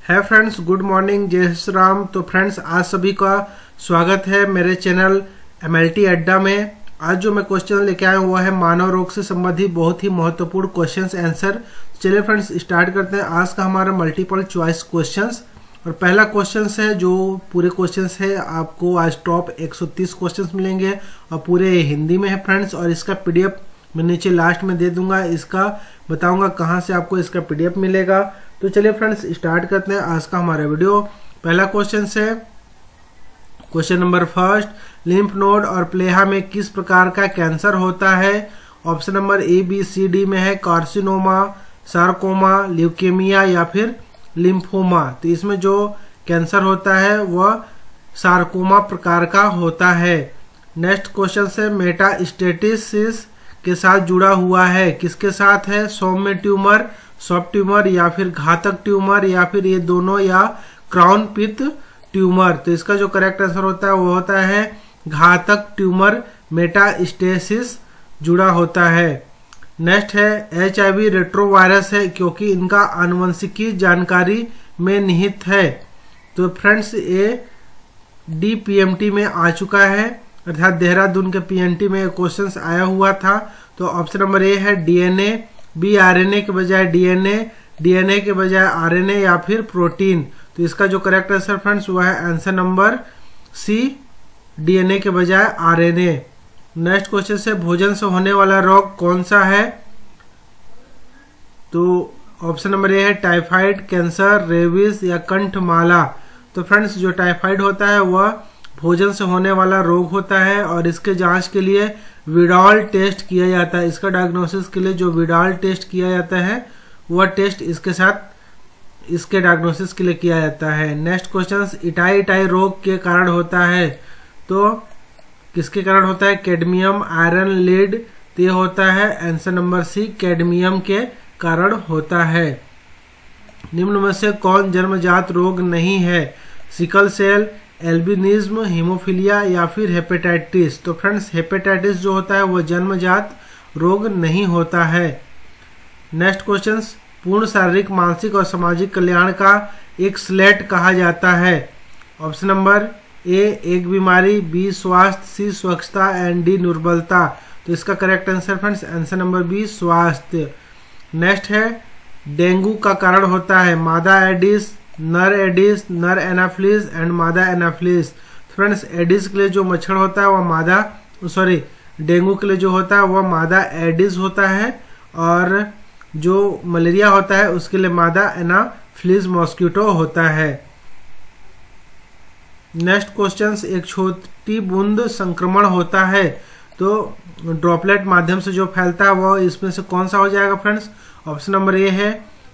है friends, good morning, जय श्री राम। तो फ्रेंड्स, आज सभी का स्वागत है मेरे चैनल MLT अड्डा में। आज जो मैं क्वेश्चन लेके आया हुआ है मानव रोग से संबंधित बहुत ही महत्वपूर्ण क्वेश्चंस आंसर। चलिए फ्रेंड्स, स्टार्ट करते हैं आज का हमारा मल्टीपल चॉइस क्वेश्चंस। और पहला क्वेश्चन है, जो पूरे क्वेश्चंस है आपको आज टॉप 130 क्वेश्चंस मिलेंगे और पूरे हिंदी में है फ्रेंड्स। और इसका PDF मैं नीचे लास्ट में दे दूंगा, इसका बताऊंगा कहाँ से आपको इसका PDF मिलेगा। तो चलिए फ्रेंड्स, स्टार्ट करते हैं आज का हमारा वीडियो। पहला क्वेश्चन है question number first, lymph node और प्लेहा में किस प्रकार का कैंसर होता है? ऑप्शन नंबर ABCD में है कार्सिनोमा, सार्कोमा, ल्यूकेमिया या फिर लिम्फोमा। तो इसमें जो कैंसर होता है वह सार्कोमा प्रकार का होता है। नेक्स्ट क्वेश्चन है मेटास्टेसिस के साथ जुड़ा हुआ है, किसके साथ है? सौम्य ट्यूमर, सॉफ्ट ट्यूमर या फिर घातक ट्यूमर या फिर ये दोनों या क्राउन पिथ ट्यूमर। तो इसका जो करेक्ट आंसर होता है वो होता है घातक ट्यूमर मेटास्टेसिस जुड़ा होता है। नेक्स्ट है HIV रेट्रोवायरस है क्योंकि इनका आनुवंशिकी जानकारी में निहित है। तो फ्रेंड्स, ये DPMT में आ चुका है, अर्थात देहरादून के PNT में क्वेश्चंस आया हुआ था। तो ऑप्शन नंबर A है DNA, B RNA के बजाय DNA के बजाय RNA या फिर प्रोटीन। तो इसका जो करेक्ट आंसर फ्रेंड्स वह है आंसर नंबर C, DNA के बजाय RNA। नेक्स्ट क्वेश्चन है भोजन से होने वाला रोग कौन सा है? तो ऑप्शन नंबर A है टाइफाइड, कैंसर, रेबीज या कंठमाला। तो फ्रेंड्स, जो टाइफाइड होता है वह भोजन से होने वाला रोग होता है और इसके जांच के लिए विडाल टेस्ट किया जाता है। इसका डायग्नोसिस के लिए जो विडाल टेस्ट किया जाता है वह टेस्ट इसके साथ इसके डायग्नोसिस के लिए किया जाता है। नेक्स्ट क्वेश्चन, इटाई रोग के कारण होता है। तो किसके कारण होता है? Cadmium, iron, lead. तो ये होता है आंसर नंबर C, कैडमियम के कारण होता है। निम्न में से कौन जन्मजात रोग नहीं है? सिकल सेल, एल्बिनिज्म, हीमोफीलिया या फिर हेपेटाइटिस। तो फ्रेंड्स, हेपेटाइटिस जो होता है वह जन्मजात रोग नहीं होता है। नेक्स्ट क्वेश्चन, पूर्ण शारीरिक, मानसिक और सामाजिक कल्याण का एक स्लेट कहा जाता है। ऑप्शन नंबर A एक बीमारी, B स्वास्थ्य, C स्वच्छता एंड D दुर्बलता। तो इसका correct answer friends answer number B स्वास्थ्य। नेक्स्ट है डेंगू का कारण होता है मादा एडिस, नर एडिस, नर एनाफ्लिस एंड मादा एनाफ्लिस। फ्रेंड्स, एडिस के लिए जो मच्छर होता है वह डेंगू के लिए जो होता है वह मादा एडिस होता है और जो मलेरिया होता है उसके लिए मादा एनाफ्लिस मॉस्किटो होता है। नेक्स्ट क्वेश्चन, एक छोटी बूंद संक्रमण होता है तो ड्रॉपलेट माध्यम से जो फैलता है वह इसमें से कौन सा हो जाएगा फ्रेंड्स? ऑप्शन नंबर A है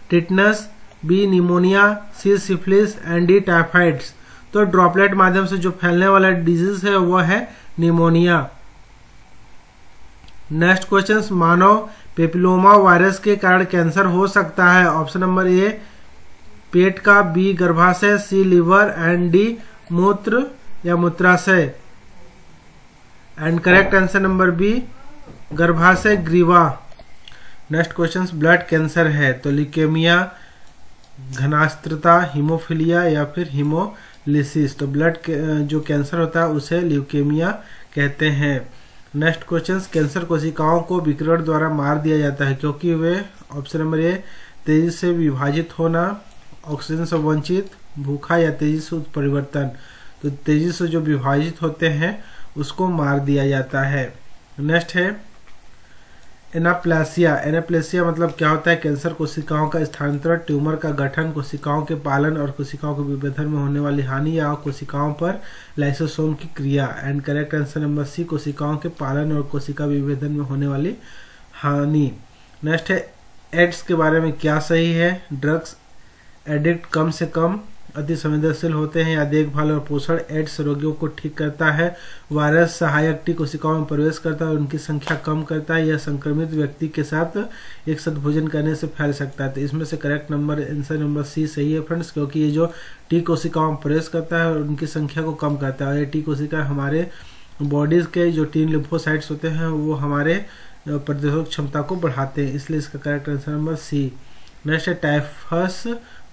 tetanus, B pneumonia, C syphilis and D टाइफाइड्स। तो ड्रॉपलेट माध्यम से जो फैलने वाला डिजीज है वह है निमोनिया। नेक्स्ट क्वेश्चन, मानव पेपिलोमा वायरस के कारण कैंसर हो सकता है। ऑप्शन नंबर A पेट का, B गर्भाशय, C लिवर एंड D मूत्र या मूत्राशय। And correct answer number B गर्भाशय, ग्रीवा। नेक्स्ट क्वेश्चन, ब्लड कैंसर है तो ल्यूकेमिया, घनास्त्रता, हीमोफीलिया या फिर हीमोलिसिस। तो ब्लड जो कैंसर होता है उसे ल्यूकेमिया कहते हैं। नेक्स्ट क्वेश्चन, कैंसर कोशिकाओं को विकिरण द्वारा मार दिया जाता है क्योंकि वे ऑप्शन नंबर A तेजी से विभाजित होना, ऑक्सीजन से वंचित, भूखा या तेजी से उत्परिवर्तन। तो तेजी से जो विभाजित होते हैं उसको मार दिया जाता है। नेक्स्ट है एनाप्लेसिया। एनाप्लेसिया मतलब क्या होता है? कैंसर कोशिकाओं का स्थानांतरण, ट्यूमर का गठन, कोशिकाओं के पालन और कोशिकाओं के विभेदन में होने वाली हानि या कोशिकाओं पर लाइसोसोम की क्रिया। And correct answer number C कोशिकाओं के पालन और कोशिका विभेदन में होने वाली हानि। नेक्स्ट है एड्स के बारे में क्या सही है? ड्रग्स एडिक्ट कम से कम अति संवेदनशील होते हैं या देखभाल और पोषण एड्स रोगियों को ठीक करता है। वायरस सहायक टी कोशिकाओं में प्रवेश करता है और उनकी संख्या कम करता है। यह संक्रमित व्यक्ति के साथ एक साथ भोजन करने से फैल सकता है। तो इसमें से correct number answer number C सही है फ्रेंड्स, क्योंकि ये जो टी कोशिकाओं में प्रवेश करता है और उनकी संख्या को कम करता है। और ये टी कोशिका हमारे बॉडीज के जो टी लिम्फोसाइट्स होते हैं वो हमारे प्रतिरोधक क्षमता को बढ़ाते हैं, इसलिए इसका correct answer number C। Next है टाइफस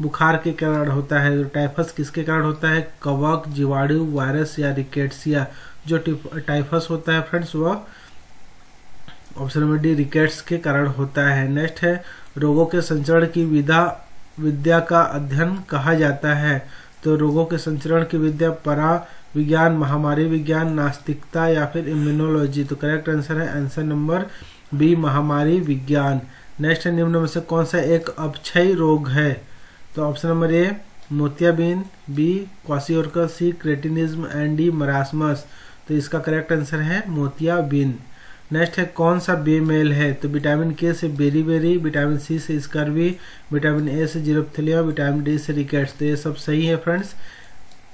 बुखार के कारण होता है। तो टाइफस किसके कारण होता है? कवक, जीवाणु, वायरस या रिकेट्सिया। जो टाइफस होता है फ्रेंड्स वह ऑप्शन नंबर डी रिकेट्स के कारण होता है। नेक्स्ट है रोगों के संचरण की विद्या का अध्ययन कहा जाता है। तो रोगों के संचरण की विद्या परा विज्ञान, महामारी विज्ञान, नास्तिकता या फिर इम्यूनोलॉजी। तो करेक्ट आंसर है आंसर नंबर बी, महामारी विज्ञान। नेक्स्ट है निम्न में से कौन सा एक अपक्षयी रोग है? तो ऑप्शन नंबर ए मोतियाबिंद, B kwashiorkor, C cretinism and D marasmus. तो इसका करेक्ट आंसर है मोतियाबिंद। नेक्स्ट है कौन सा बेमेल है? तो विटामिन के से बेरीबेरी, विटामिन सी से स्कर्वी, विटामिन ए से जीरोप्थेलिया, विटामिन डी से रिकेट्स। तो ये सब सही है फ्रेंड्स,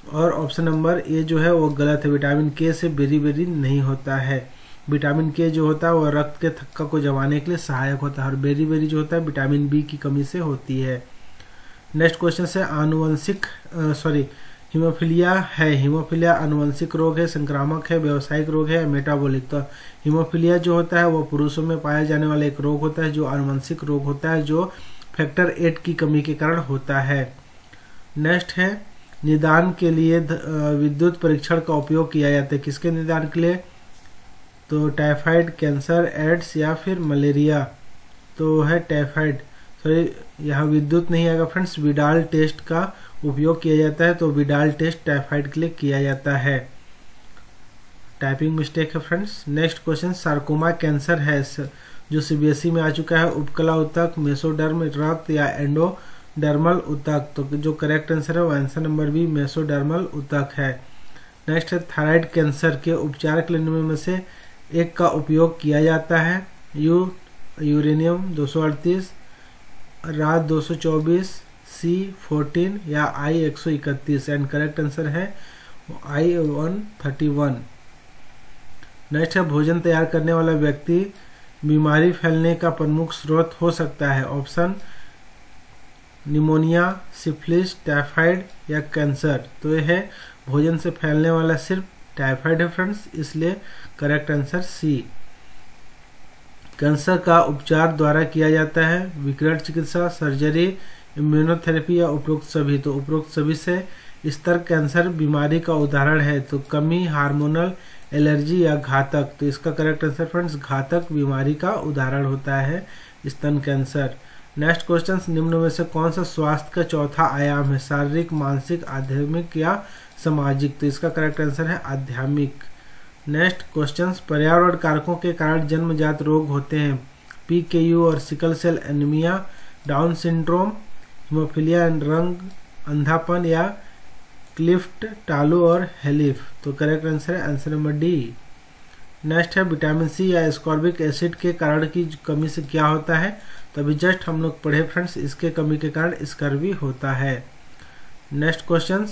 और ऑप्शन नंबर ए जो है वो गलत है। विटामिन के से बेरीबेरी नहीं होता है। विटामिन के जो होता है वो रक्त के थक्का को जमाने के लिए सहायक होता है, और बेरीबेरी जो होता है विटामिन बी की कमी से होती है। नेक्स्ट क्वेश्चन से आनुवंशिक हीमोफीलिया है। हीमोफीलिया आनुवंशिक रोग है, संक्रामक है, व्यावसायिक रोग है, मेटाबॉलिक। तो हीमोफीलिया जो होता है वो पुरुषों में पाया जाने वाला एक रोग होता है जो आनुवंशिक रोग होता है, जो फैक्टर 8 की कमी के कारण होता है। नेक्स्ट है निदान के लिए विद्युत परीक्षण का उपयोग किया जाता है। किसके निदान के लिए? तो टाइफाइड, कैंसर, एड्स या फिर मलेरिया। तो है टाइफाइड, सॉरी यहाँ विद्युत नहीं आएगा फ्रेंड्स, विडाल टेस्ट का उपयोग किया जाता है। तो विडाल टेस्ट टाइफाइड के लिए किया जाता है। टाइपिंग मिस्टेक है friends. Next question sarcoma cancer है जो सीबीएसई में आ चुका है। उपकला ऊतक, मेसोडर्म, रक्त या एंडोडर्मल ऊतक। तो जो करेक्ट आंसर है वो आंसर नंबर बी, मेसोडर्मल ऊतक है। नेक्स्ट है थायराइड कैंसर के उपचार के लिए निम्न में से एक का उपयोग किया जाता है। यूरेनियम 238, रात 224, C14 या I131। एंड करेक्ट आंसर है I131। नेक्स्ट है भोजन तैयार करने वाला व्यक्ति बीमारी फैलने का प्रमुख स्रोत हो सकता है। ऑप्शन निमोनिया, सिफिलिस, टाइफाइड या कैंसर। तो यह है भोजन से फैलने वाला सिर्फ टाइफाइड है फ्रेंड्स, इसलिए करेक्ट आंसर सी। कैंसर का उपचार द्वारा किया जाता है विकिरण चिकित्सा, सर्जरी, इम्यूनोथेरेपी या उपरोक्त सभी। तो उपरोक्त सभी से स्तर कैंसर बीमारी का उदाहरण है। तो कमी, हार्मोनल, एलर्जी या घातक। तो इसका करेक्ट आंसर फ्रेंड्स घातक बीमारी का उदाहरण होता है स्तन कैंसर। नेक्स्ट क्वेश्चन निम्न में से कौन सा स्वास्थ्य का चौथा आयाम है? शारीरिक, मानसिक, आध्यात्मिक या सामाजिक। तो इसका करेक्ट आंसर है आध्यात्मिक। नेक्स्ट क्वेश्चन पर्यावरण कारकों के कारण जन्मजात रोग होते हैं। PKU और sickle cell anaemia, Down syndrome, haemophilia and रंग, अंधापन या क्लिफ्ट टालू और हेलिफ। तो करेक्ट आंसर है आंसर नंबर डी। नेक्स्ट है विटामिन सी या एस्कॉर्बिक एसिड के कारण की कमी से क्या होता है? तो अभी जस्ट हम लोग पढ़े फ्रेंड्स, इसके कमी के कारण स्कर्वी होता है। नेक्स्ट क्वेश्चन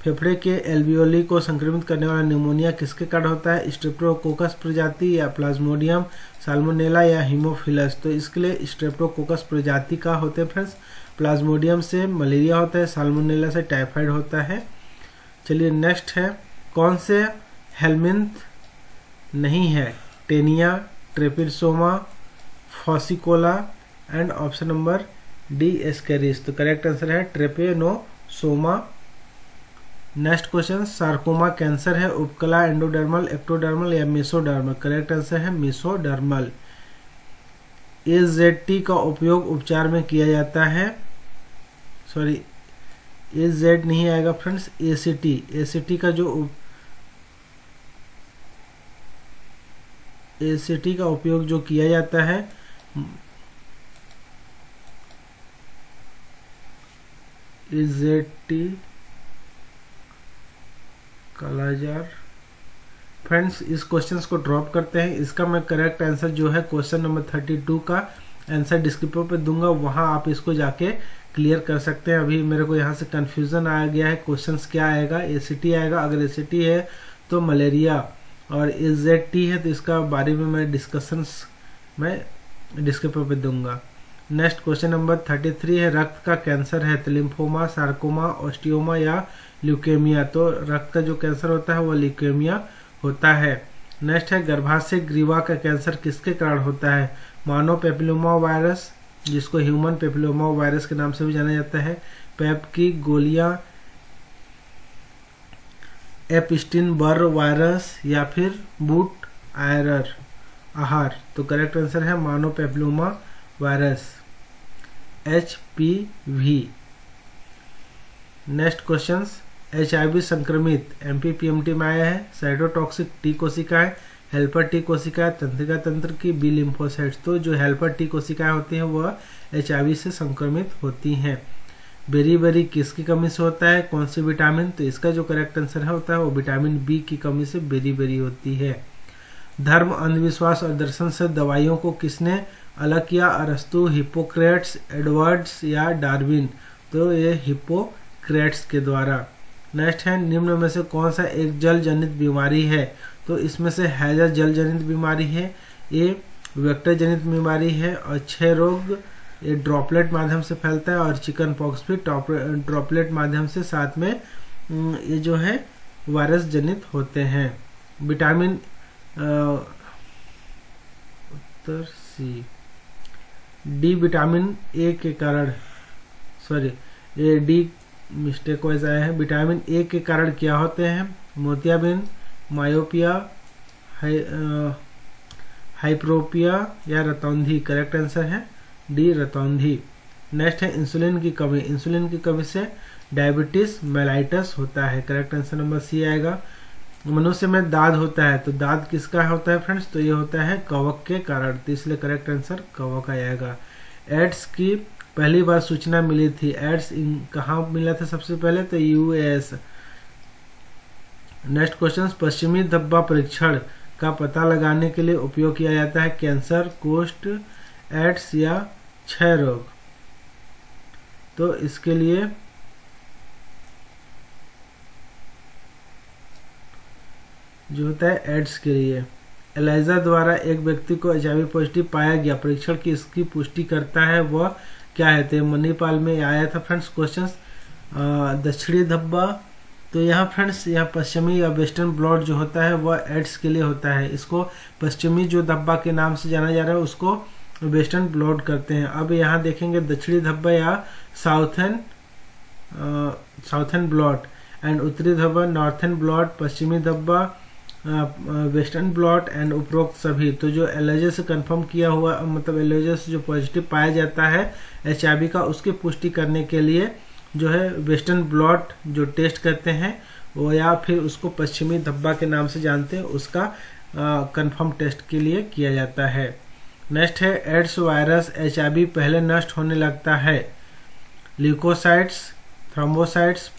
फेफड़े के एल्वियोली को संक्रमित करने वाला निमोनिया किसके कारण होता है? स्ट्रेप्टोकोकस प्रजाति या प्लाज्मोडियम, साल्मोनेला या हीमोफिलस। तो इसके लिए स्ट्रेप्टोकोकस प्रजाति का होते हैं फ्रेंड्स। प्लाज्मोडियम से मलेरिया होता है, साल्मोनेला से टाइफाइड होता है। चलिए नेक्स्ट है कौन से हेलमिंथ नहीं है? Taenia, Trypanosoma, Fasciola and option number D Ascaris. तो करेक्ट आंसर है Trypanosoma. Next question sarcoma cancer है उपकला, एंडोडर्मल, एक्टोडर्मल या मेसोडर्मल। करेक्ट आंसर है मेसोडर्मल। AZT का उपयोग उपचार में किया जाता है, सॉरी AZ नहीं आएगा फ्रेंड्स, ACT का जो ACT का उपयोग जो किया जाता है AZT कालाजार। फ्रेंड्स इस क्वेश्चन को ड्रॉप करते हैं। इसका मैं करेक्ट आंसर जो है क्वेश्चन नंबर 32 का आंसर डिस्क्रिप्शन पे दूंगा, वहां आप इसको जाके क्लियर कर सकते हैं। अभी मेरे को यहाँ से कंफ्यूजन आ गया है, क्वेश्चंस क्या आएगा? ACT आएगा। अगर ACT है तो मलेरिया, और AZT है तो इसका बारे में मैं डिस्कशंस मैं डिस्क्रिप्शन पे दूंगा। नेक्स्ट क्वेश्चन नंबर 33 है रक्त का कैंसर है तो लिम्फोमा, सार्कोमा, ऑस्टियोमा या ल्यूकेमिया। तो रक्त का जो कैंसर होता है वो ल्यूकेमिया होता है। नेक्स्ट है गर्भाशय ग्रीवा का कैंसर किसके कारण होता है? मानव पेपिलोमा वायरस, जिसको ह्यूमन पेपिलोमा वायरस के नाम से भी जाना जाता है, पेप की गोलियां, एप्स्टीन बर वायरस या फिर बूट आहार। तो करेक्ट आंसर है मानो papilloma virus HPV। Next question, HIV संक्रमित MPPMT में आया है। साइटोटॉक्सिक टी कोशिकाएं, हेल्पर टी कोशिकाएं, तंत्रिका तंत्र की बी लिम्फोसाइट्स। तो जो हेल्पर टी कोशिकाएं होती हैं वह HIV से संक्रमित होती हैं। बेरी किसकी कमी से होता है, कौन सी विटामिन? तो इसका जो करेक्ट आंसर है होता है वो विटामिन B की कमी से बेरी होती है। धर्म, अंधविश्वास और दर्शन से दवाइयों को किसने अलग किया? अरस्तु, हिप्पोक्रेट्स, एडवर्ड्स या डार्विन? तो ये हिप्पोक्रेट्स के द्वारा। नेक्स्ट है, निम्न में से कौन सा एक जल जनित बीमारी है? तो इसमें से हैजा जल जनित बीमारी है, ये वेक्टर जनित बीमारी है, और क्षय रोग ये ड्रॉपलेट माध्यम से फैलता है, और चिकन पॉक्स भी ड्रॉपलेट माध्यम से, साथ में ये जो है वायरस जनित होते हैं। विटामिन उत्तर सी। डी विटामिन ए के कारण, सॉरी ये डी मिस्टेक वाइज आया है। विटामिन ए के कारण क्या होते हैं? मोतियाबिंद, मायोपिया, हाइप्रोपिया या रतौंधी? करेक्ट आंसर है डी रतौंधी। नेक्स्ट है, इंसुलिन की कमी। इंसुलिन की कमी से डायबिटीज मेलाइटस होता है। करेक्ट आंसर नंबर सी आएगा। मनुष्य में दाद होता है, तो दाद किसका होता है फ्रेंड्स? तो ये होता है कवक के कारण, तो इसलिए करेक्ट आंसर कवक आएगा। एड्स की पहली बार सूचना मिली थी, एड्स कहाँ मिला था सबसे पहले? तो US। नेक्स्ट क्वेश्चन, पश्चिमी धब्बा परीक्षण का पता लगाने के लिए उपयोग किया जाता है कैंसर, कुष्ठ, एड्स या क्षय रोग? तो इसके लिए जो होता है एड्स के लिए। एलाइजा द्वारा एक व्यक्ति को HIV पॉजिटिव पाया गया, परीक्षण की इसकी पुष्टि करता है वह क्या है? तो मणिपाल में आया था फ्रेंड्स क्वेश्चन। दक्षिणी धब्बा, तो यहाँ फ्रेंड्स यहाँ पश्चिमी या वेस्टर्न ब्लॉट जो होता है वह एड्स के लिए होता है। इसको पश्चिमी जो धब्बा के नाम से जाना जा रहा है उसको वेस्टर्न ब्लॉट करते हैं। अब यहाँ देखेंगे दक्षिणी धब्बा या साउथर्न ब्लॉट, एंड उत्तरी धब्बा नॉर्थर्न ब्लॉट, पश्चिमी धब्बा वेस्टर्न ब्लॉट एंड उपरोक्त सभी। तो जो एलर्जी से कंफर्म किया हुआ, मतलब एलर्जी से जो पॉजिटिव पाया जाता है HIV का, उसकी पुष्टि करने के लिए जो है वेस्टर्न ब्लॉट जो टेस्ट करते हैं वो, या फिर उसको पश्चिमी धब्बा के नाम से जानते हैं, उसका कंफर्म टेस्ट के लिए किया जाता है। नेक्स्ट है, एड्स वायरस HIV पहले नष्ट होने लगता है, ल्यूकोसाइट्स, थ्रोम्बोसाइट्स,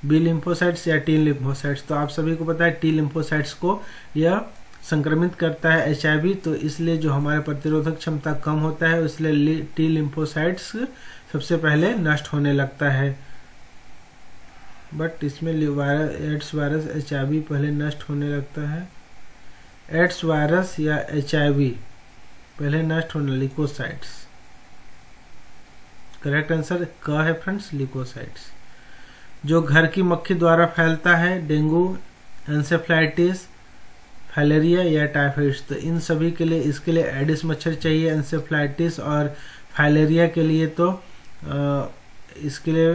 बी लिम्फोसाइट्स या टी लिम्फोसाइट्स? तो आप सभी को पता है टी लिम्फोसाइट्स को यह संक्रमित करता है HIV, तो इसलिए जो हमारे प्रतिरोधक क्षमता कम होता है इसलिए टी लिम्फोसाइट्स सबसे पहले नष्ट होने लगता है। बट इसमें एड्स वायरस HIV पहले नष्ट होने लगता है। एड्स वायरस या HIV पहले नष्ट होने, ल्यूकोसाइट्स। करेक्ट आंसर क है फ्रेंड्स, ल्यूकोसाइट्स। जो घर की मक्खी द्वारा फैलता है, डेंगू, एंसेफ्लाइटिस, फाइलेरिया या टाइफाइड? तो इन सभी के लिए इसके लिए एडिस मच्छर चाहिए। एंसेफ्लाइटिस और फाइलेरिया के लिए तो इसके लिए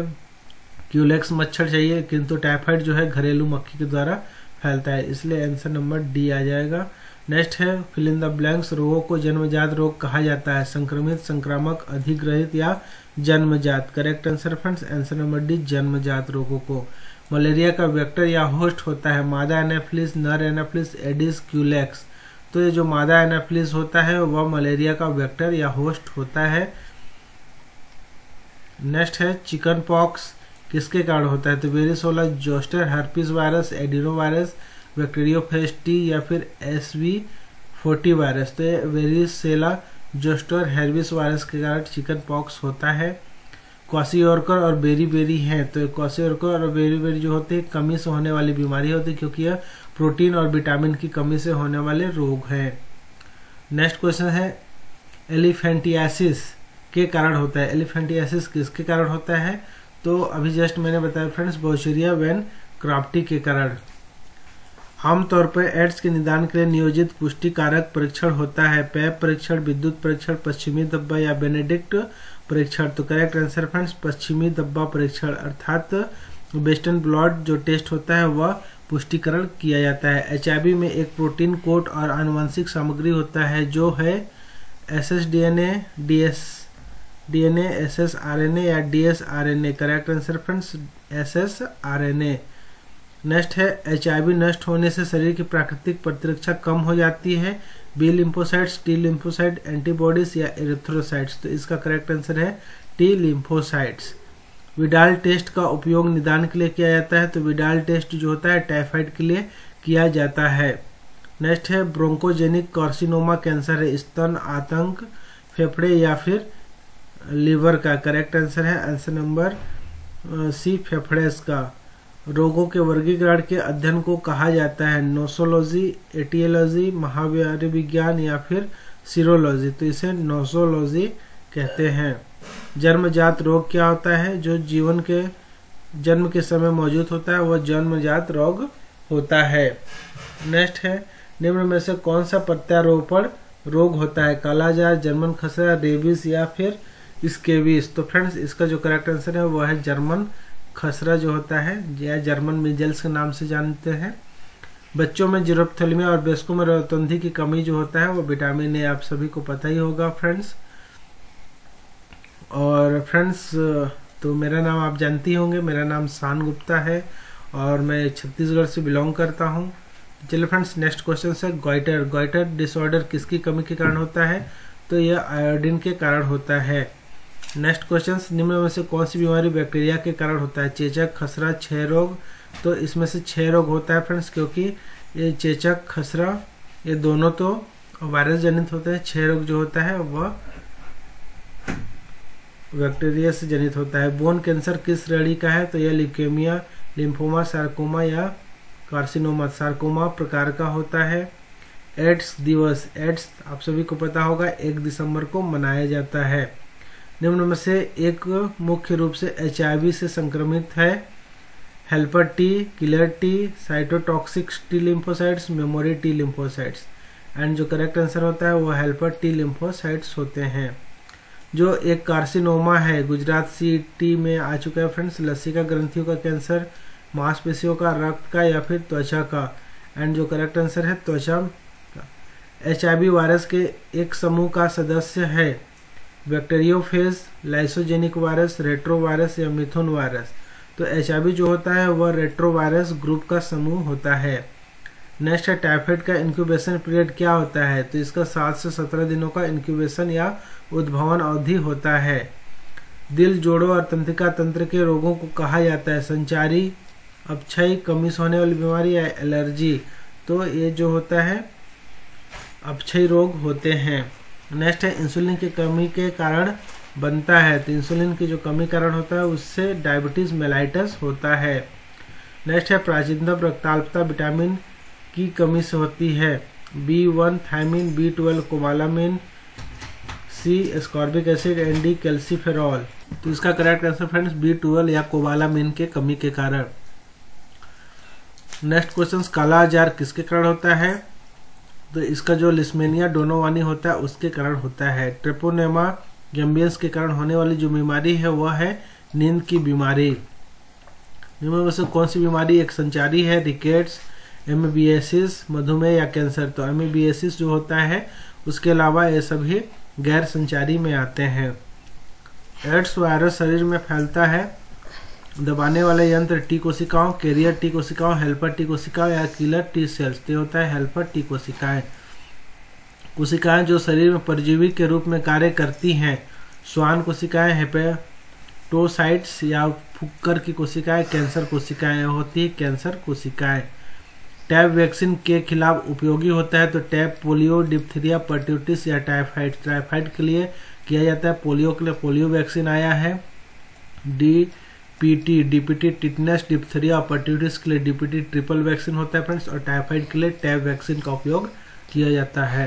क्यूलेक्स मच्छर चाहिए, किंतु टाइफाइड जो है घरेलू मक्खी के द्वारा फैलता है, इसलिए आंसर नंबर डी आ जाएगा। नेक्स्ट है, फिल इन द ब्लैंक्स। रोगों को जन्मजात रोग कहा जाता है, संक्रमित, संक्रामक, अधिग्रहित या जन्मजात? Correct answer friends, answer number D, जन्मजात रोगों को। मलेरिया का वेक्टर या होस्ट होता है, मादा एनाफिलिस, नर एनाफिलिस, एडिस, क्यूलेक्स? तो ये जो मादा एनाफिलिस होता है वह मलेरिया का वेक्टर या होस्ट होता है। नेक्स्ट है, चिकन पॉक्स किसके कारण होता है? तो varicella zoster, herpes virus, adeno virus, bacteriophage T या फिर SV40 वायरस? तो ये वेरिसेला जोस्टर हेर्पिस वायरस के कारण चिकन पॉक्स होता है। क्वाशियोर्कर और बेरी हैं, तो क्वाशियोर्कर और बेरी जो होते हैं कमी से होने वाली बीमारी होती है, क्योंकि यह प्रोटीन और विटामिन की कमी से होने वाले रोग हैं। नेक्स्ट क्वेश्चन है, एलिफेंटियासिस के कारण होता है। एलिफेंटियासिस किसके कारण होता है? तो अभी जस्ट मैंने बताया फ्रेंड्स, बोचेरिया वैन क्राफ्टी के कारण। आमतौर पर एड्स के निदान के लिए नियोजित पुष्टि कारक परीक्षण होता है पैप परीक्षण, विद्युत परीक्षण, पश्चिमी धब्बा या बेनेडिक्ट परीक्षण। तो करेक्ट आंसर फ्रेंड्स पश्चिमी धब्बा परीक्षण अर्थात वेस्टर्न ब्लॉट जो टेस्ट होता है वह पुष्टिकरण किया जाता है। HIV में एक प्रोटीन कोट और आनुवंशिक सामग्री होता है जो है SSDNA, DNA, SSRNA या DSRNA। Correct answer friends SSRNA। Next है HIV नष्ट होने से शरीर की प्राकृतिक प्रतिरक्षा कम हो जाती है, B lymphocytes, T lymphocyte, antibodies या एरिथ्रोसाइट्स। तो इसका करेक्ट आंसर है टी लिम्फोसाइट्स। विडाल टेस्ट का उपयोग निदान के लिए किया जाता है। तो विडाल टेस्ट जो होता है टाइफाइड के लिए किया जाता है। नेक्स्ट है ब्रोंकोजेनिक कार्सिनोमा कैंसर है स्तन, आंत, फेफड़े या फिर लीवर का। करेक्ट आंसर है आंसर नंबर सी फेफड़े का। रोगों के वर्गीकरण के अध्ययन को कहा जाता है नोसोलॉजी, एटियोलॉजी, महाव्याधि विज्ञान या फिर सीरोलॉजी। तो इसे नोसोलॉजी कहते हैं। जन्मजात रोग क्या होता है? जो जीवन के जन्म के समय मौजूद होता है वह जन्मजात रोग होता है। नेक्स्ट है निम्न में से कौन सा प्रत्यारोपण रोग होता है? कालाजार, जर्मन खसरा, रेबीज या फिर स्केबीज। तो फ्रेंड्स इसका जो करेक्ट आंसर है वह है जर्मन खसरा जो होता है या जर्मन मीजल्स के नाम से जानते हैं। बच्चों में जीरोप्थेलमिया और वयस्कों में रक्तवृद्धि की कमी जो होता है वो विटामिन ए, आप सभी को पता ही होगा फ्रेंड्स। और फ्रेंड्स तो मेरा नाम आप जानती होंगे, मेरा नाम शान गुप्ता है और मैं छत्तीसगढ़ से बिलोंग करता हूँ। चलिए फ्रेंड्स नेक्स्ट क्वेश्चन है गोइटर। गोइटर डिसऑर्डर किसकी कमी के कारण होता है? तो यह आयोडीन के कारण होता है। नेक्स्ट क्वेश्चन निम्न में से कौन सी बीमारी बैक्टीरिया के कारण होता है? चेचक, खसरा, क्षय रोग। तो इसमें से क्षय रोग होता है फ्रेंड्स, क्योंकि ये चेचक, खसरा ये दोनों तो वायरस जनित होते हैं। क्षय रोग जो होता है वह बैक्टीरिया से जनित होता है। बोन कैंसर किस श्रेणी का है? तो यह ल्यूकेमिया, लिम्फोमा, सार्कोमा या कार्सिनोमा सार्कोमा प्रकार का होता है। एड्स दिवस, एड्स आप सभी को पता होगा 1 दिसंबर को मनाया जाता है। निम्न में से एक मुख्य रूप से HIV से संक्रमित है? Helper T, killer T, cytotoxic T lymphocytes, memory T lymphocytes. And जो करेक्ट आंसर होता है वो हेल्पर टी लिम्फोसाइट्स होते हैं। जो एक कार्सिनोमा है गुजरात CT में आ चुका है फ्रेंड्स। लसिका ग्रंथियों का कैंसर, मांसपेशियों का, रक्त का या फिर त्वचा का। एंड जो करेक्ट आंसर है त्वचा का। HIV वायरस के एक समूह का सदस्य है बैक्टीरियोफेज, लाइसोजेनिक वायरस, रेट्रोवायरस या मिथुन वायरस। तो HIV जो होता है वह रेट्रोवायरस ग्रुप का समूह होता है। नेक्स्ट है टाइफाइड का इंक्यूबेशन पीरियड क्या होता है? तो इसका 7 से 17 दिनों का इंक्यूबेशन या उद्भवन अवधि होता है। दिल, जोड़ों और तंत्रिका तंत्र के रोगों को कहा जाता है संचारी, अपक्षय, कमी से होने वाली बीमारी या एलर्जी। तो ये जो होता है अपक्षय रोग होते हैं। नेक्स्ट है इंसुलिन की कमी के कारण बनता है। तो इंसुलिन की जो कमी कारण होता है उससे डायबिटीज मेलाइटस होता है। नेक्स्ट है प्राचीनतम रक्ताल्पता विटामिन की कमी से होती है। B1 thiamine, B12 cobalamin, C ascorbic acid, ND calciferol. तो इसका करेक्ट आंसर फ्रेंड्स B12 या कोबालामिन के कमी के कारण। नेक्स्ट क्वेश्चन काला आजार किसके कारण होता है? तो इसका जो लिस्मेनिया डोनोवानी होता है उसके कारण होता है। ट्रेपोनेमा गैम्बियंस के कारण होने वाली जो बीमारी है वह है नींद की बीमारी। इनमें से कौन सी बीमारी एक संचारी है? रिकेट्स, एमीबियासिस, मधुमेह या कैंसर। तो एमीबियासिस जो होता है उसके अलावा ये सभी गैर संचारी में आते हैं। एड्स वायरस शरीर में फैलता है दबाने वाले यंत्र टी कोशिकाओं, कैरियर टी कोशिकाओं, हेल्पर टी कोशिकाओं या किलर टी सेल्स। तो होता है हेल्पर टी कोशिकाएं। कोशिकाएं जो शरीर में परजीवी के रूप में कार्य करती हैं। श्वान कोशिकाएं, हेपेटोसाइट्स या फुक्कर की कोशिकाएं, कैंसर कोशिकाएं होती है कैंसर कोशिकाएं। टैब वैक्सीन के खिलाफ उपयोगी होता है? तो टैब पोलियो, डिप्थीरिया, पर्ट्यूटिस या टाइफाइड। टाइफाइड के लिए किया जाता है, पोलियो के लिए पोलियो वैक्सीन आया है। DPT टिटनेस, डिप्थीरिया और पर्ट्यूटिस के लिए DPT ट्रिपल वैक्सीन होता है फ्रेंड्स। और टाइफाइड के लिए टैब वैक्सीन का उपयोग किया जाता है।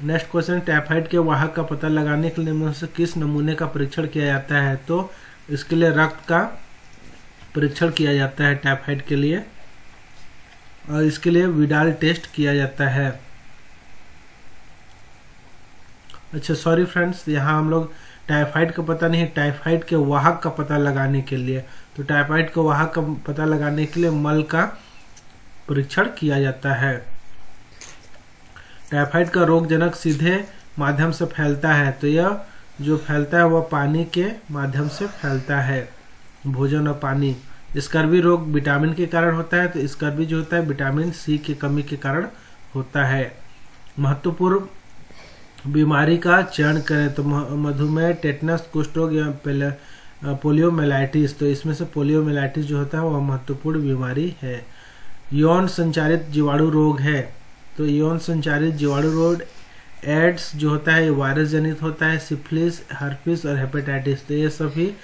नेक्स्ट क्वेश्चन टाइफाइड के वाहक का पता लगाने के लिए से किस नमूने का परीक्षण किया जाता है? तो इसके लिए रक्त का परीक्षण किया जाता है टाइफाइड के लिए। और इसके लिए विडाल टेस्ट किया जाता है। अच्छा सॉरी फ्रेंड्स, यहाँ हम लोग टाइफाइड का पता नहीं, टाइफाइड के वाहक का पता लगाने के लिए, तो टाइफाइड के वाहक का पता लगाने के लिए मल का परीक्षण किया जाता है। टाइफाइड का रोगजनक सीधे माध्यम से फैलता है, तो यह जो फैलता है वह पानी के माध्यम से फैलता है, भोजन और पानी। स्कर्वी रोग विटामिन के कारण होता है, तो स्कर्वी जो होता है विटामिन सी की कमी के कारण होता है। महत्वपूर्ण बीमारी का चयन करें तो मधुमेह, टेटनस, कुष्ठ रोग या पोलियोमेलाइटिस, तो इसमें से पोलियोमेलाइटिस जो होता है वह महत्वपूर्ण बीमारी है। यौन संचारित जीवाणु रोग है, तो यौन संचारित जीवाणु रोग एड्स जो होता है ये वायरस जनित होता है। सिफिलिस, हर्पिस और हेपेटाइटिस, तो ये सभी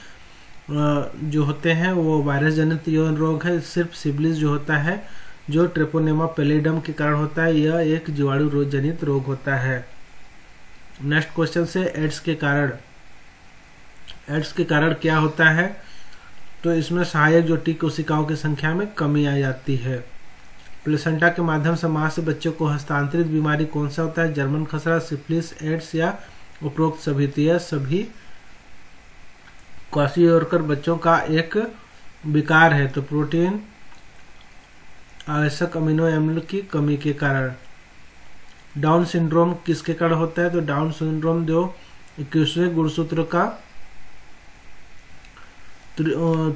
जो होते हैं वो वायरस जनित यौन रोग है। सिर्फ सिफिलिस जो होता है जो ट्रेपोनेमा पैलिडम के कारण होता है, यह एक जीवाणु रोग जनित रोग होता है। नेक्स्ट क्वेश्चन से एड्स के कारण, एड्स के कारण क्या होता है, तो इसमें सहायक जो टी कोशिकाओं की संख्या में कमी आ जाती है। प्लेसेंटा के माध्यम से मां से बच्चों को हस्तांतरित बीमारी कौन सा होता है, जर्मन खसरा, सिफिलिस, एड्स या उपरोक्त सभी, तो यह सभी क्वाशियोरकर बच्चों का एक विकार है, तो प्रोटीन आवश्यक अमीनो एसिड की कमी के कारण। डाउन सिंड्रोम किसके कारण होता है, तो डाउन सिंड्रोम जो 21वें गुणसूत्र का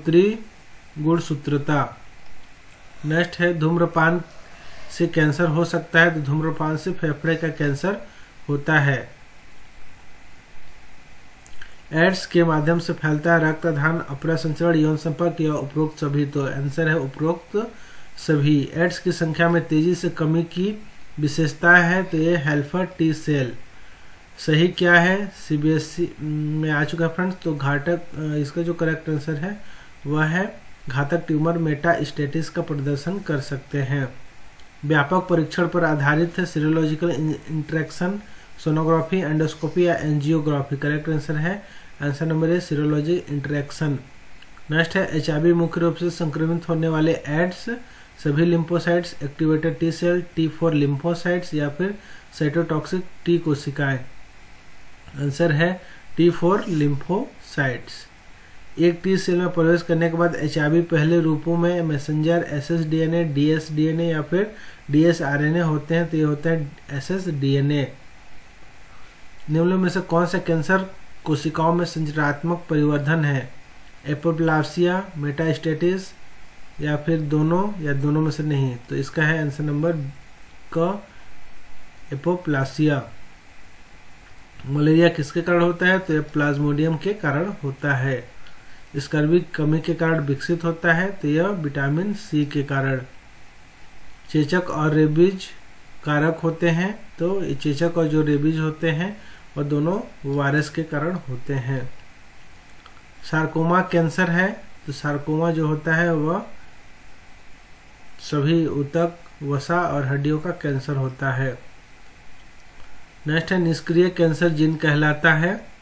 त्रिगुणसूत्रता। नेक्स्ट है धूम्रपान से कैंसर हो सकता है, तो धूम्रपान से फेफड़े का कैंसर होता है। एड्स के माध्यम से फैलता है रक्तदान, अपरा संचरण, यौन संपर्क या उपरोक्त सभी, तो आंसर है उपरोक्त सभी। एड्स की संख्या में तेजी से कमी की विशेषता है, तो ये हेल्पर टी सेल। सही क्या है, सीबीएसई में आ चुका है फ्रेंड्स, तो घातक, इसका जो करेक्ट आंसर है वह है घातक ट्यूमर मेटास्टेटिस का प्रदर्शन कर सकते हैं। व्यापक परीक्षण पर आधारित है, सीरोलॉजिकल इंटरेक्शन, सोनोग्राफी, एंडोस्कोपी या एंजियोग्राफी। करेक्ट आंसर है answer number A serology interaction. Next है एचआईवी मुख्य रूप से संक्रमित होने वाले एड्स, सभी lymphocytes, activated T cell, T4 lymphocytes या फिर साइटोटॉक्सिक टी कोशिकाएं। आंसर है T4 लिम्फोसाइट्स। एक टी सेल में प्रवेश करने के बाद एचआईवी पहले रूपों में मैसेंजर, एसएसडीएनए, डीएसडीएनए या फिर डीएसआरएनए होते हैं, तो ये होते हैं एसएसडीएनए। निम्न में से कौन सा कैंसर कोशिकाओं में संरचनात्मक परिवर्धन है, एपोप्लासिया, मेटास्टेटिस या फिर दोनों या दोनों में से नहीं, तो इसका है आंसर नंबर क एपोप्लासिया। मलेरिया किसके कारण होता है, तो ये प्लाज्मोडियम के कारण होता है। स्कर्वी कमी के कारण विकसित होता है, तो यह विटामिन सी के कारण। चेचक और रेबीज कारक होते हैं, तो चेचक और जो रेबीज होते हैं वह दोनों वायरस के कारण होते हैं। सार्कोमा कैंसर है, तो सार्कोमा जो होता है वह सभी ऊतक, वसा और हड्डियों का कैंसर होता है। नेक्स्ट है निष्क्रिय कैंसर जीन कहलाता है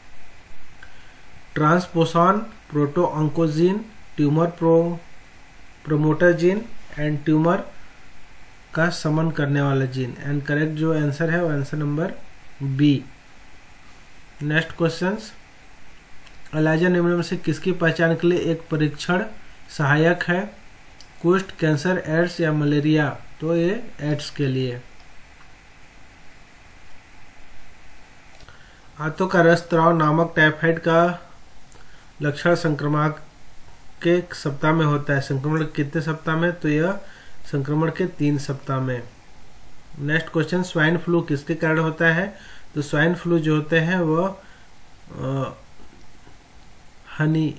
transposon, protooncogene, tumour promoter gene and tumour का समन करने वाला जीन। एंड करेक्ट जो आंसर है वो answer number B. Next questions, ELISA निम्न में से किसकी पहचान के लिए एक परीक्षण सहायक है, कुष्ठ, कैंसर, एड्स या मलेरिया, तो ये एड्स के लिए। आंतों का रसस्राव नामक टाइफाइड का लक्षण संक्रमण के सप्ताह में होता है, संक्रमण कितने सप्ताह में, तो यह संक्रमण के 3 सप्ताह में। नेक्स्ट क्वेश्चन, स्वाइन फ्लू किसके कारण होता है, तो स्वाइन फ्लू जो होते हैं वह हनी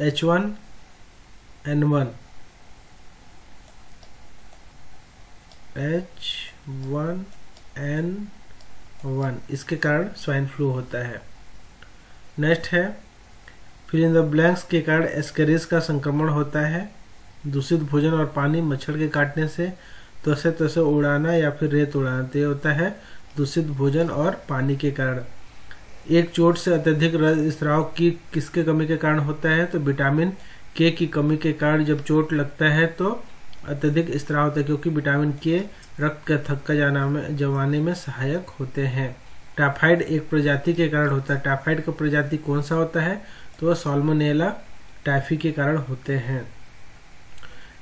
H1N1 इसके कारण स्वाइन फ्लू होता है। नेक्स्ट है फिल इन द ब्लैंक्स के कारण एस्केरिस का संक्रमण होता है, दूषित भोजन और पानी, मच्छर के काटने से, त्वचा उड़ाना या फिर रेत उड़ाना, तो ये होता है दूषित भोजन और पानी के कारण। एक चोट से अत्यधिक रक्तस्राव की किसके कमी के कारण होता है, तो विटामिन के की कमी के कारण जब चोट लगता है तो अत्यधिक स्त्राव होता है, क्योंकि विटामिन के रक्त का थक्का जमाने में सहायक होते हैं। टाइफाइड एक प्रजाति के कारण होता है। टाइफाइड का प्रजाति कौन सा होता है? तो वह साल्मोनेला टाइफी के कारण होते हैं।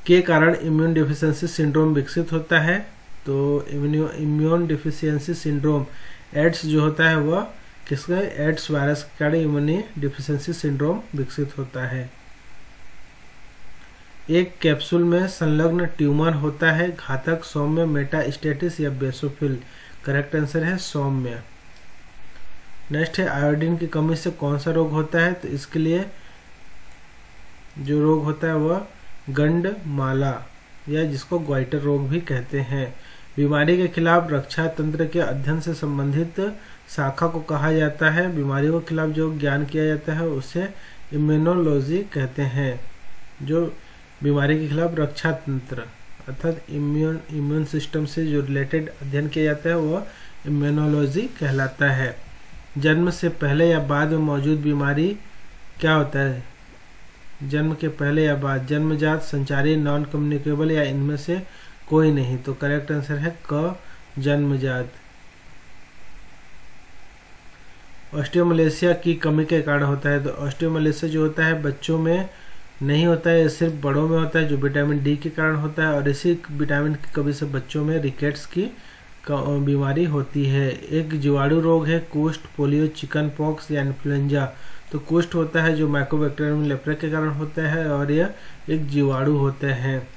के कारण इम्यून डिफिशियंसी सिंड्रोम विकसित होता है। तो इम्यून डिफिशियंसी सिंड्रोम एड्स जो होता है वह किसका? एड्स वायरस के कारण इम्यून डिफिशियंसी सिंड्रोम विकसित होता है। एक कैप्सूल में संलग्न ट्यूमर होता है घातक, सौम्य, मेटास्टेटिस या बेसोफिल? करेक्ट आंसर है सौम्य। नेक्स्ट है आयोडीन की कमी से कौन सा रोग होता है? तो इसके लिए जो रोग होता है वह गंडमाला या जिसको ग्वाइटर रोग भी कहते हैं। बीमारी के खिलाफ रक्षा तंत्र के अध्ययन से संबंधित शाखा को कहा जाता है। बीमारियों के खिलाफ जो ज्ञान किया जाता है उसे इम्यूनोलॉजी कहते हैं। जो बीमारी के खिलाफ रक्षा तंत्र अर्थात इम्यून सिस्टम से जो रिलेटेड अध्ययन किया जाता है वह इम्यूनोलॉजी कहलाता है। जन्म से पहले या बाद में मौजूद बीमारी क्या होता है? जन्म के पहले या बाद? जन्मजात, संचारी, नॉन कम्युनिकेबल या इनमें से कोई नहीं? तो करेक्ट आंसर है क, जन्मजात। ऑस्टियोमलेशिया की कमी के कारण होता है। तो ऑस्टियोमलेशिया जो होता है बच्चों में नहीं होता है, सिर्फ बड़ों में होता है, जो विटामिन डी के कारण होता है। और इसी विटामिन की कमी से बच्चों में रिकेट्स की बीमारी होती है। एक जीवाणु रोग है कुष्ठ, पोलियो, चिकन पॉक्स या इन्फ्लुएंजा। तो कुष्ठ होता है जो माइकोबैक्टीरियम लेप्रा के कारण होता है और यह एक जीवाणु होते हैं।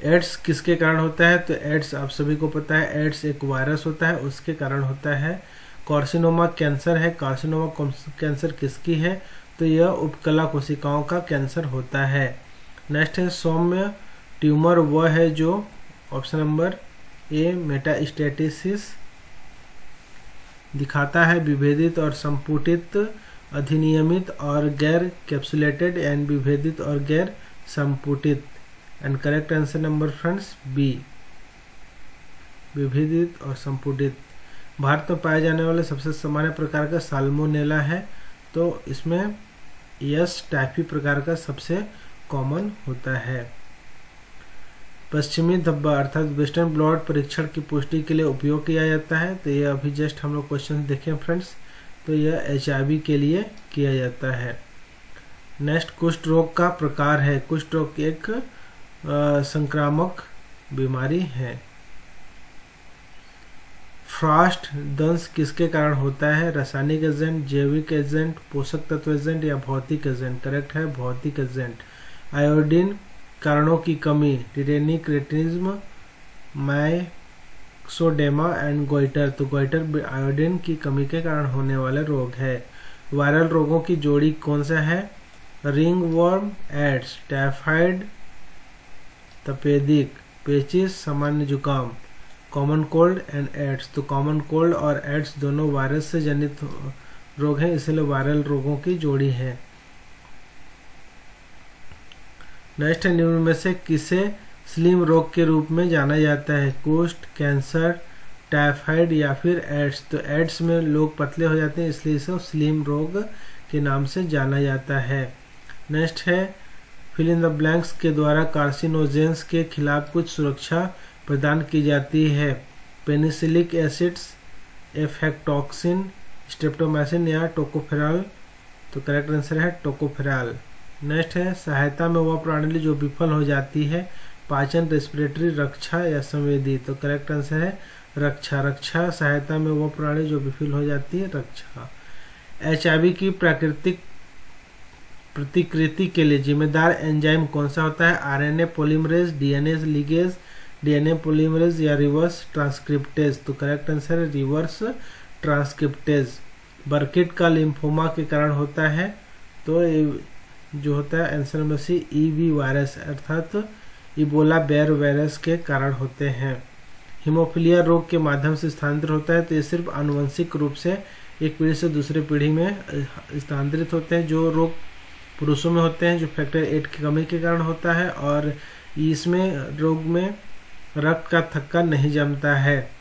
एड्स किसके कारण होता है? तो एड्स आप सभी को पता है, एड्स एक वायरस होता है उसके कारण होता है। कार्सिनोमा कैंसर है। कार्सिनोमा कैंसर किसकी है? तो यह उपकला कोशिकाओं का कैंसर होता है। नेक्स्ट है सौम्य ट्यूमर वह है जो ऑप्शन नंबर ए मेटास्टेटिस दिखाता है, विभेदित और संपुटित, अधिनियमित और गैर कैप्सुलेटेड एंड विभेदित और गैर संपुटित। And correct answer number friends B, विभेदित और संपुटित। भारत में पाए जाने वाले सबसे सामान्य प्रकार का साल्मोनेला है। तो इसमें यस टाइफी प्रकार का सबसे कॉमन होता है। पश्चिमी धब्बा अर्थात वेस्टर्न ब्लॉट परीक्षण की पुष्टि के लिए उपयोग किया जाता है। तो ये अभी जस्ट हम लोग क्वेश्चन देखें फ्रेंड्स, तो यह HIV के लिए किया जाता है। नेक्स्ट कुष्ठ रोग का प्रकार है। कुष्ठ रोग एक संक्रामक बीमारी है। फ्रॉस्ट दंश किसके कारण होता है? रासायनिक एजेंट, जैविक एजेंट, पोषक तत्व एजेंट या भौतिक एजेंट? करेक्ट है भौतिक एजेंट। आयोडीन कारणों की कमी, टिटेनी, क्रेटिनिज्म, माइक्सोडेमा एंड गोइटर। तो गोइटर आयोडीन की कमी के कारण होने वाले रोग है। वायरल रोगों की जोड़ी कौन सा है? रिंग वर्म, एड्स, टाइफाइड, तपेदिक, पेचिस, सामान्य जुकाम, कॉमन कोल्ड एंड एड्स। तो कॉमन कोल्ड और एड्स दोनों वायरस से जनित रोग हैं, इसलिए वायरल रोगों की जोड़ी है। नेक्स्ट है निम्न में से किसे स्लिम रोग के रूप में जाना जाता है? कुष्ठ, कैंसर, टाइफाइड या फिर एड्स। तो एड्स में लोग पतले हो जाते हैं इसलिए इसे स्लिम रोग के नाम से जाना जाता है। नेक्स्ट है फिल इन द ब्लैंक्स के द्वारा कार्सिनोजेंस के खिलाफ कुछ सुरक्षा प्रदान की जाती है। पेनिसिलिक एसिड्स, एफेक्टॉक्सिन, स्ट्रेप्टोमाइसिन या टोकोफेरॉल। तो करेक्ट आंसर है टोकोफेरॉल। नेक्स्ट है सहायता में वह प्रणाली जो विफल हो जाती है, पाचन, रेस्पिरेटरी, रक्षा या संवेदी। तो करेक्ट आंसर है रक्षा। रक्षा सहायता में वह प्रणाली जो विफल हो जाती है, रक्षा। HIV की प्राकृतिक प्रतिकृति के लिए जिम्मेदार एंजाइम कौन सा होता है? RNA polymerase, DNA ligase, DNA polymerase या रिवर्स ट्रांसक्रिप्टेज। तो करेक्ट आंसर है रिवर्स ट्रांसक्रिप्टेज। बर्किट का लिम्फोमा के कारण होता है। तो जो होता है answer number C, EB virus अर्थात इबोला बेयर वायरस के कारण होते हैं। हीमोफीलिया रोग के माध्यम से स्थानांतरित होता है। तो ये सिर्फ आनुवंशिक रूप से एक पीढ़ी से दूसरे पीढ़ी में स्थानांतरित होते हैं। जो रोग पुरुषों में होते हैं जो फैक्टर 8 की कमी के कारण होता है, और इसमें रोग में रक्त का थक्का नहीं जमता है,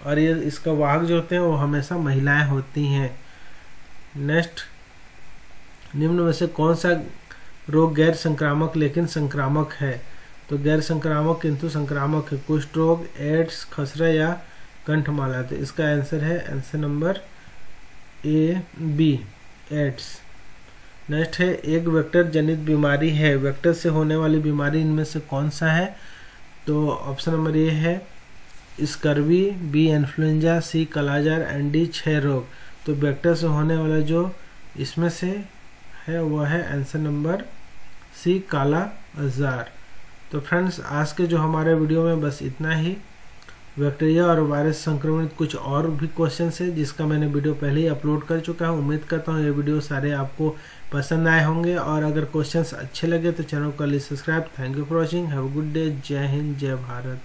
और ये इसका वाहक जो होते हैं वो हमेशा महिलाएं होती हैं। नेक्स्ट निम्न में से कौन सा रोग गैर संक्रामक लेकिन संक्रामक है? तो गैर संक्रामक किंतु संक्रामक है। कुष्ठ रोग, एड्स, खसरा या कंठमाला। तो इसका आंसर है answer number A B, AIDS. Next है एक वेक्टर जनित बीमारी है, वेक्टर से होने वाली बीमारी इनमें से कौन सा है? तो ऑप्शन नंबर ए है scurvy, B influenza, C kala azar and D क्षय रोग। तो वेक्टर से होने वाला जो इसमें से है वह है आंसर नंबर सी, काला अजार। तो फ्रेंड्स आज के जो हमारे वीडियो में बस इतना ही। बैक्टीरिया और वायरस संक्रमित कुछ और भी क्वेश्चन है जिसका मैंने वीडियो पहले ही अपलोड कर चुका हूँ। उम्मीद करता हूँ ये वीडियो सारे आपको पसंद आए होंगे, और अगर क्वेश्चंस अच्छे लगे तो चैनल को subscribe. Thank you for watching, have a good day. जय हिंद, जय भारत।